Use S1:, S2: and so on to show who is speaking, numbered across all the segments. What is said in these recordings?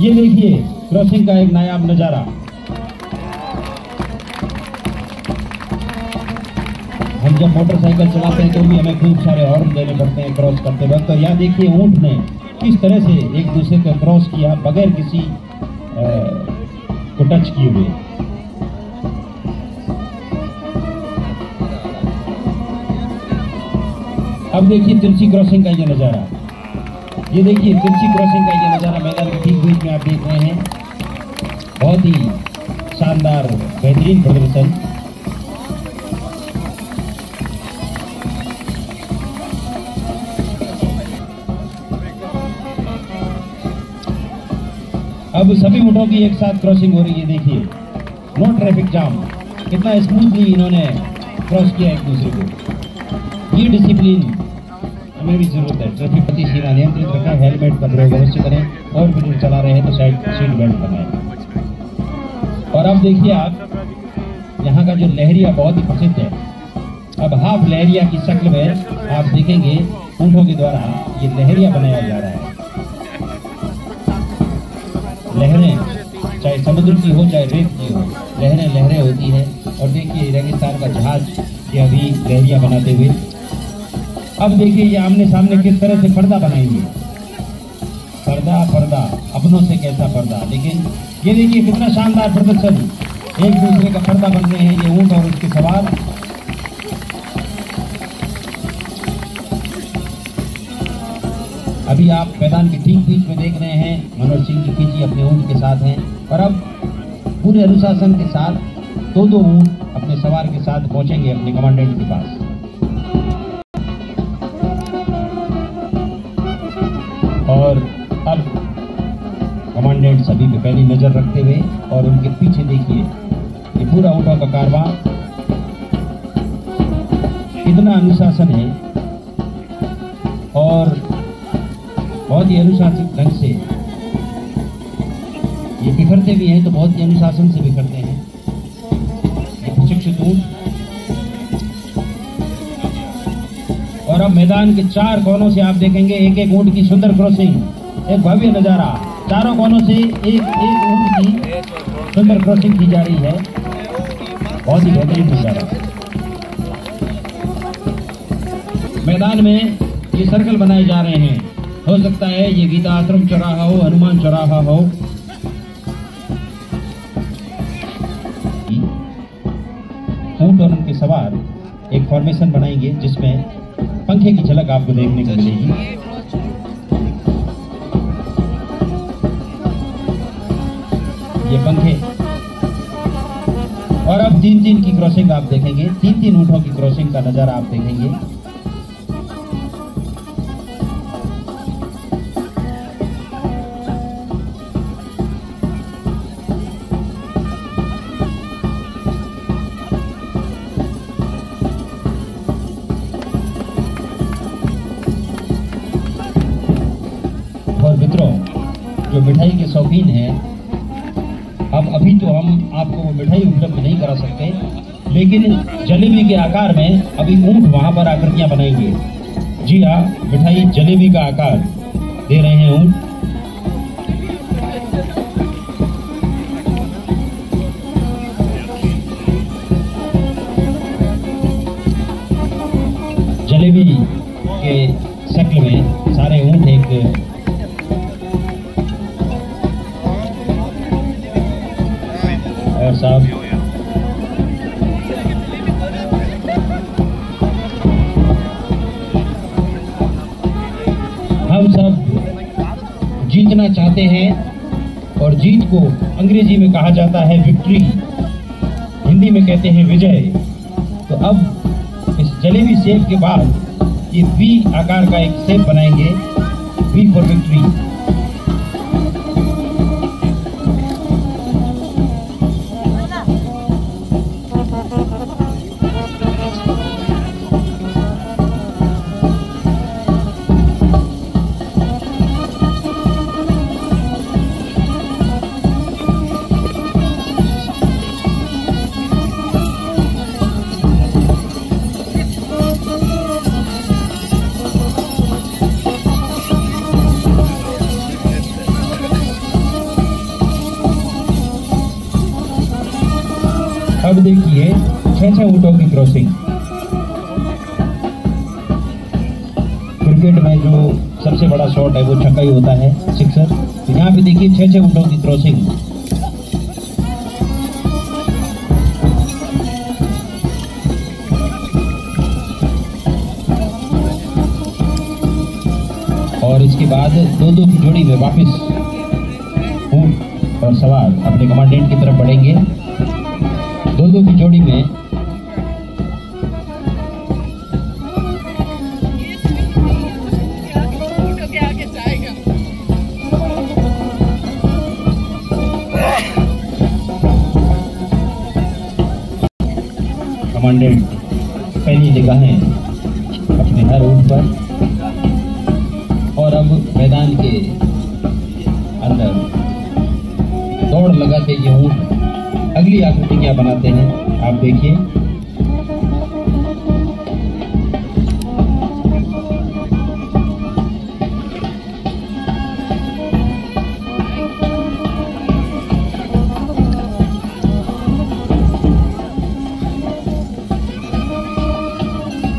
S1: ये देखिए क्रॉसिंग का एक नायाब नजारा। हम जब मोटरसाइकिल चलाते हैं तो भी हमें खूब सारे हॉर्न देने पड़ते हैं क्रॉस करते वक्त। और यहाँ देखिए ऊंट ने किस तरह से एक दूसरे को क्रॉस किया बगैर किसी को टच किए हुए। अब देखिए तिरछी क्रॉसिंग का ये नजारा। ये देखिए तिरछी क्रॉसिंग का ये नजारा मैदान के ठीक बीच में आप देख रहे हैं। बहुत ही शानदार बेहतरीन प्रदर्शन। अब सभी ऊँटों की एक साथ क्रॉसिंग हो रही है। देखिए नो ट्रैफिक जाम, कितना स्मूथली इन्होंने क्रॉस किया एक दूसरे को। ये डिसिप्लिन हमें भी जरूरत है। ट्रैफिक प्रति सीमा नियंत्रित रखें, हेलमेट का प्रयोग अवश्य करें और फिर चला रहे हैं तो सीट बेल्ट लगाएं। और अब देखिए आप यहाँ का जो लहरिया बहुत ही प्रसिद्ध है। अब हाफ लहरिया की शक्ल में आप देखेंगे ऊँटों के द्वारा ये लहरिया बनाया जा रहा है। लहरें चाहे समुद्र की हो चाहे रेत की हो, लहरें लहरें होती है। और देखिए रेगिस्तान का जहाज ये अभी लहरिया बनाते हुए। अब देखिए ये आमने सामने किस तरह से पर्दा बनाएंगे। पर्दा पर्दा अपनों से कैसा पर्दा। लेकिन ये देखिए कितना शानदार प्रदर्शन, एक दूसरे का पर्दा बन रहे हैं ये ऊँट और उसके सवार। अभी आप मैदान के ठीक बीच में देख रहे हैं मनोज सिंह की पीछे अपने ऊँट के साथ हैं। और अब पूरे अनुशासन के साथ दो ऊँट अपने सवार के साथ पहुंचेंगे अपने कमांडेंट के पास। और अब कमांडेंट सभी पे पहली नजर रखते हुए और उनके पीछे देखिए ये पूरा ऊँटों का कारवां कितना अनुशासन है और बहुत ही अनुशासित ढंग से ये बिखरते भी हैं तो बहुत ही अनुशासन से बिखरते हैं ये प्रशिक्षित ऊँट। और अब मैदान के चार कोनों से आप देखेंगे एक एक ऊँट की सुंदर क्रॉसिंग, एक भव्य नजारा। चारों कोनों से एक ऊँट की सुंदर क्रॉसिंग की जा रही है, बहुत ही बेहतरीन नजारा। मैदान में ये सर्कल बनाए जा रहे हैं। हो सकता है ये गीता आश्रम चौराहा हो, हनुमान चौराहा हो। ऊँट और उनके सवार एक फॉर्मेशन बनाएंगे जिसमें पंखे की झलक आपको देखने को मिलेगी। ये पंखे। और अब 3-3 की क्रॉसिंग आप देखेंगे, 3-3 ऊँटों की क्रॉसिंग का नजारा आप देखेंगे। और मित्रों जो मिठाई के शौकीन हैं, अब अभी तो हम आपको वो मिठाई उपलब्ध नहीं करा सकते, लेकिन जलेबी के आकार में अभी ऊँट वहां पर आकृतियां बनाएंगे। जी हाँ, मिठाई जलेबी का आकार दे रहे हैं ऊँट। जलेबी के शक्ल में सारे ऊँट एक और साहब हम सब जीतना चाहते हैं और जीत को अंग्रेजी में कहा जाता है विक्ट्री, हिंदी में कहते हैं विजय। तो अब इस जलेबी शेप के बाद ये वी आकार का एक शेप बनाएंगे, वी फॉर विक्ट्री। अब देखिए 6 ऊँटों की क्रॉसिंग। क्रिकेट में जो सबसे बड़ा शॉट है वो छक्का ही होता है, सिक्सर। तो यहाँ पे देखिए 6 ऊँटों की क्रॉसिंग। और इसके बाद दो की जोड़ी में वापस ऊंट और सवार अपने कमांडेंट की तरफ बढ़ेंगे। दो की जोड़ी में कमांडेंट पहली निगाहें अपने हर ऊंट पर। और अब मैदान के अंदर दौड़ लगाते ये ऊंट अगली आकृति क्या बनाते हैं आप देखिए।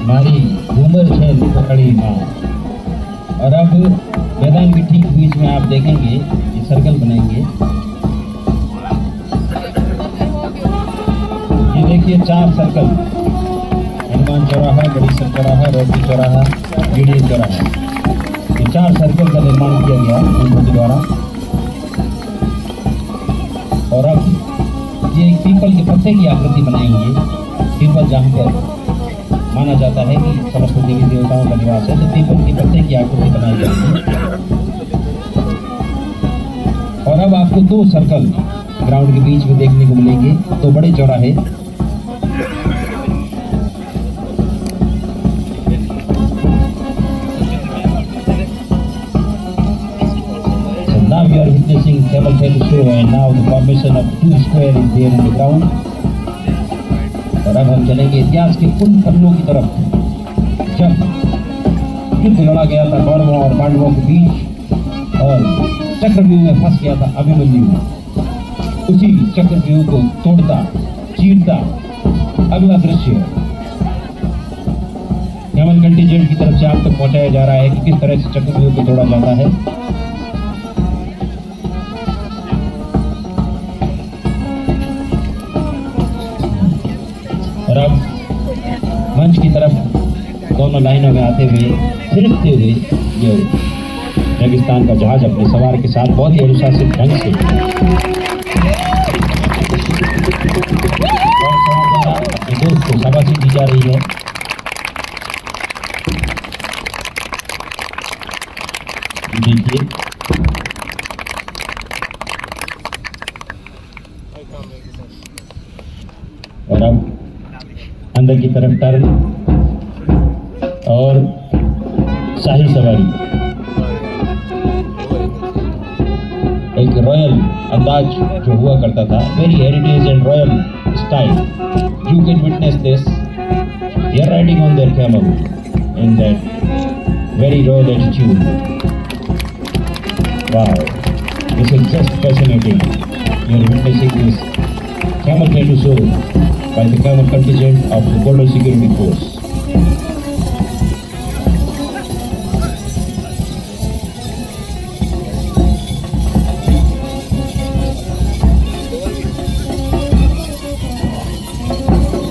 S1: हमारी घूमर है पकड़ी माँ। और अब मैदान के ठीक बीच में आप देखेंगे ये सर्कल बनाएंगे। ये देखिए 4 सर्कल, हनुमान चौराहा, बड़ी सर चौराहा, रोटी चौराहा, यूनियन चौराहा। ये 4 सर्कल का निर्माण किया गया उनके द्वारा। और अब ये एक पीपल के पत्ते की आकृति बनाएंगे। पीपल जहाँ पर माना जाता है कि समस्त देवी देवताओं का निवास है, तो पीपल के पत्ते की आकृति बनाई जाएगी। और अब आपको 2 सर्कल ग्राउंड के बीच में देखने को मिलेंगे, 2 बड़े चौराहे। So now you are witnessing camel tail show, and now the formation of 2 square is there in the ground. और अब हम चलेंगे इतिहास के उन पन्नों की तरफ जब युद्ध लड़ा गया था कौरवों और पांडवों के बीच और चक्रव्यूह में फंस गया था अभिमन्यु। उसी चक्रव्यूह को तोड़ता चीरता अगला दृश्य कैमल कंटिजेंट की तरफ से आप तक पहुंचाया जा रहा है कि किस तरह से चक्रव्यूह को तोड़ा जाता है। और अब मंच की तरफ दोनों लाइनों में आते हुए थिरकते हुए ये रेगिस्तान का जहाज अपने सवार के साथ बहुत ही अनुशासित ढंग से और सवार द्वारा अपने दोस्त को शाबाशी दी जा रही है। देखिए और अब अंदर की तरफ टर्न और शाही सवारी। एक रॉयल अंदाज जो हुआ करता था, very heritage and royal style, you can witness this. They are riding on their camel in that very royal attitude. Wow, this is just fascinating. You are witnessing this camel tattoo show by the camel contingent of the Border Security Force.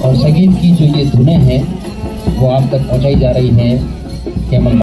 S1: और संगीत की जो ये धुनें हैं वो आप तक पहुंचाई जा रही हैं कैमल